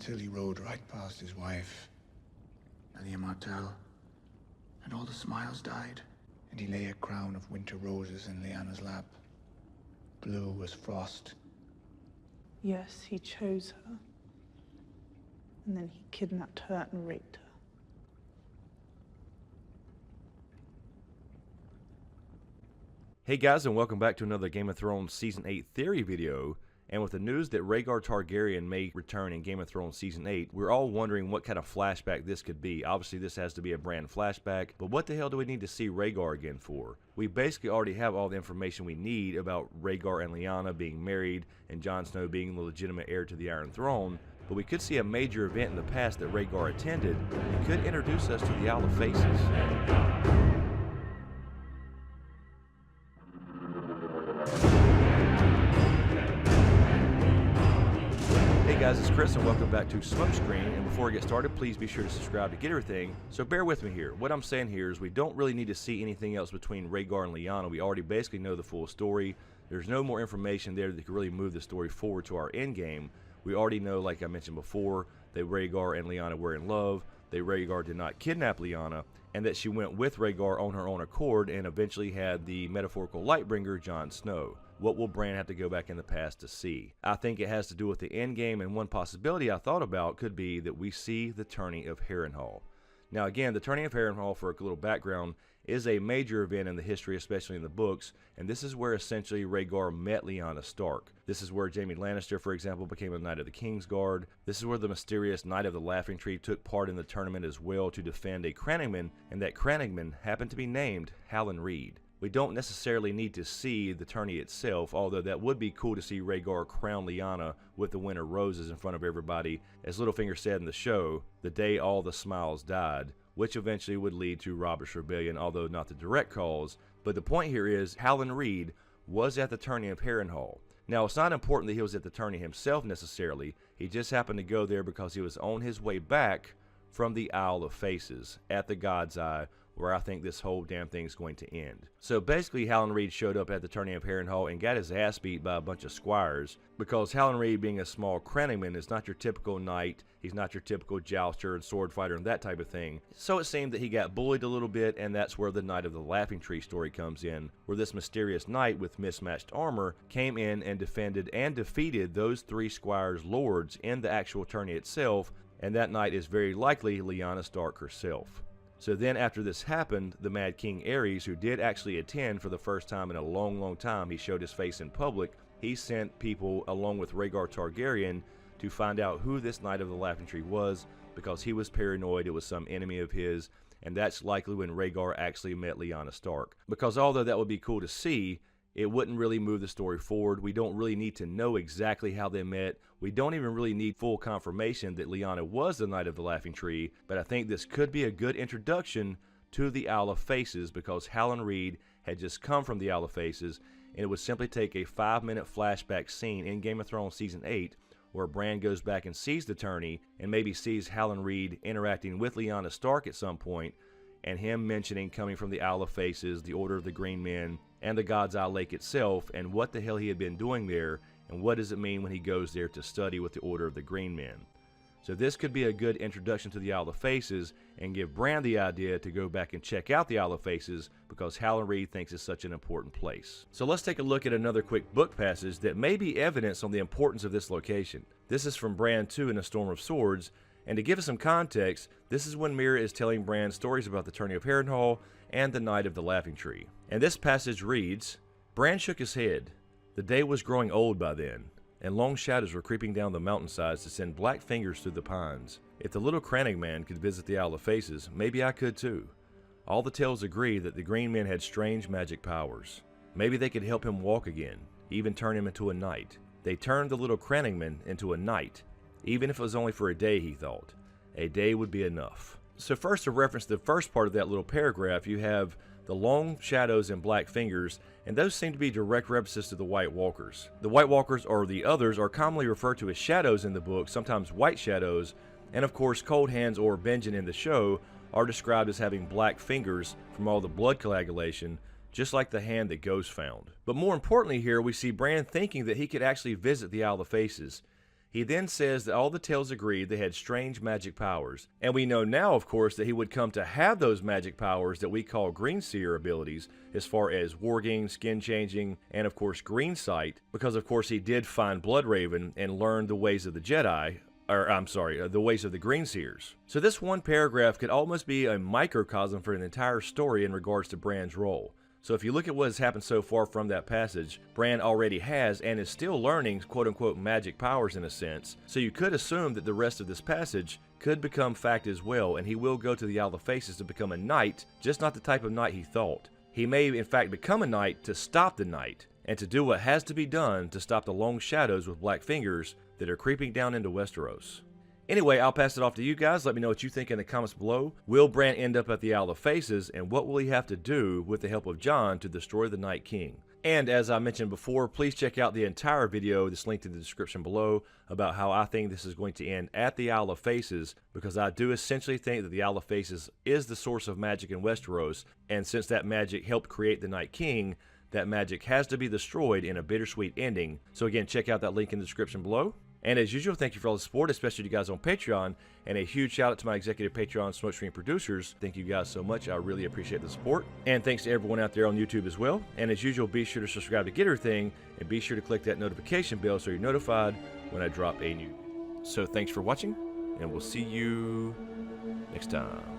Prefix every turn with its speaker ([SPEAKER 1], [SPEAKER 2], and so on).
[SPEAKER 1] until he rode right past his wife, and the immortelle, and all the smiles died, and he lay a crown of winter roses in Lyanna's lap, blue as frost.
[SPEAKER 2] Yes, he chose her. And then he kidnapped her and raped her.
[SPEAKER 3] Hey guys, and welcome back to another Game of Thrones Season 8 theory video. And with the news that Rhaegar Targaryen may return in Game of Thrones Season 8, we're all wondering what kind of flashback this could be. Obviously this has to be a Bran flashback, but what the hell do we need to see Rhaegar again for? We basically already have all the information we need about Rhaegar and Lyanna being married and Jon Snow being the legitimate heir to the Iron Throne, but we could see a major event in the past that Rhaegar attended and could introduce us to the Isle of Faces. Hey guys, it's Chris and welcome back to SmokeScreen, and before I get started, please be sure to subscribe to get everything. So bear with me here. What I'm saying here is we don't really need to see anything else between Rhaegar and Lyanna. We already basically know the full story. There's no more information there that could really move the story forward to our end game. We already know, like I mentioned before, that Rhaegar and Lyanna were in love, that Rhaegar did not kidnap Lyanna, and that she went with Rhaegar on her own accord and eventually had the metaphorical Lightbringer, Jon Snow. What will Bran have to go back in the past to see? I think it has to do with the end game, and one possibility I thought about could be that we see the Tourney of Harrenhal. Now again, the Tourney of Harrenhal, for a little background, is a major event in the history, especially in the books, and this is where essentially Rhaegar met Lyanna Stark. This is where Jaime Lannister, for example, became a Knight of the Kingsguard. This is where the mysterious Knight of the Laughing Tree took part in the tournament as well to defend a Crannogman, and that Crannogman happened to be named Hallan Reed. We don't necessarily need to see the tourney itself, although that would be cool to see Rhaegar crown Lyanna with the winter roses in front of everybody, as Littlefinger said in the show, the day all the smiles died, which eventually would lead to Robert's Rebellion, although not the direct cause. But the point here is Hallan Reed was at the Tourney of Harrenhal. Now, it's not important that he was at the tourney himself necessarily. He just happened to go there because he was on his way back from the Isle of Faces at the God's Eye, where I think this whole damn thing's going to end. So basically, Hallan Reed showed up at the Tourney of Harrenhal and got his ass beat by a bunch of squires, because Hallan Reed, being a small Crannogman, is not your typical knight, he's not your typical jouster and sword fighter and that type of thing. So it seemed that he got bullied a little bit, and that's where the Knight of the Laughing Tree story comes in, where this mysterious knight with mismatched armor came in and defended and defeated those three squires' lords in the actual tourney itself, and that knight is very likely Lyanna Stark herself. So then after this happened, the Mad King Aerys, who did actually attend for the first time in a long time, he showed his face in public, he sent people along with Rhaegar Targaryen to find out who this Knight of the Laughing Tree was, because he was paranoid it was some enemy of his, and that's likely when Rhaegar actually met Lyanna Stark. Because although that would be cool to see, it wouldn't really move the story forward. We don't really need to know exactly how they met. We don't even really need full confirmation that Lyanna was the Knight of the Laughing Tree, but I think this could be a good introduction to the Isle of Faces, because Hallan Reed had just come from the Isle of Faces, and it would simply take a 5-minute flashback scene in Game of Thrones Season 8 where Bran goes back and sees the tourney and maybe sees Hallan Reed interacting with Lyanna Stark at some point, and him mentioning coming from the Isle of Faces, the Order of the Green Men, and the God's Eye Lake itself, and what the hell he had been doing there, and what does it mean when he goes there to study with the Order of the Green Men. So this could be a good introduction to the Isle of Faces, and give Bran the idea to go back and check out the Isle of Faces, because Hallan Reed thinks it's such an important place. So let's take a look at another quick book passage that may be evidence on the importance of this location. This is from Bran 2 in A Storm of Swords, and to give us some context, this is when Mira is telling Bran stories about the Tourney of Harrenhal and the Knight of the Laughing Tree. And this passage reads, Bran shook his head. The day was growing old by then, and long shadows were creeping down the mountainsides to send black fingers through the pines. If the little Crannogman could visit the Isle of Faces, maybe I could too. All the tales agree that the Green Men had strange magic powers. Maybe they could help him walk again, even turn him into a knight. They turned the little Crannogman into a knight. Even if it was only for a day, he thought. A day would be enough. So first, to reference the first part of that little paragraph, you have the long shadows and black fingers, and those seem to be direct references to the White Walkers. The White Walkers, or the Others, are commonly referred to as shadows in the book, sometimes white shadows, and of course Cold Hands or Benjen in the show are described as having black fingers from all the blood coagulation, just like the hand that Ghost found. But more importantly here, we see Bran thinking that he could actually visit the Isle of Faces. He then says that all the tales agreed they had strange magic powers, and we know now, of course, that he would come to have those magic powers that we call green seer abilities, as far as warging, skin changing, and of course green sight, because of course he did find Bloodraven and learn the ways of the Jedi, or I'm sorry, the ways of the green seers. So this one paragraph could almost be a microcosm for an entire story in regards to Bran's role. So if you look at what has happened so far from that passage, Bran already has and is still learning quote-unquote magic powers in a sense, so you could assume that the rest of this passage could become fact as well, and he will go to the Isle of Faces to become a knight, just not the type of knight he thought. He may in fact become a knight to stop the night, and to do what has to be done to stop the long shadows with black fingers that are creeping down into Westeros. Anyway, I'll pass it off to you guys. Let me know what you think in the comments below. Will Bran end up at the Isle of Faces, and what will he have to do with the help of Jon to destroy the Night King? And as I mentioned before, please check out the entire video that's linked in the description below about how I think this is going to end at the Isle of Faces, because I do essentially think that the Isle of Faces is the source of magic in Westeros, and since that magic helped create the Night King, that magic has to be destroyed in a bittersweet ending. So again, check out that link in the description below. And as usual, thank you for all the support, especially you guys on Patreon. And a huge shout out to my executive Patreon SmokeScreen producers. Thank you guys so much. I really appreciate the support. And thanks to everyone out there on YouTube as well. And as usual, be sure to subscribe to get everything. And be sure to click that notification bell so you're notified when I drop a new. So thanks for watching. And we'll see you next time.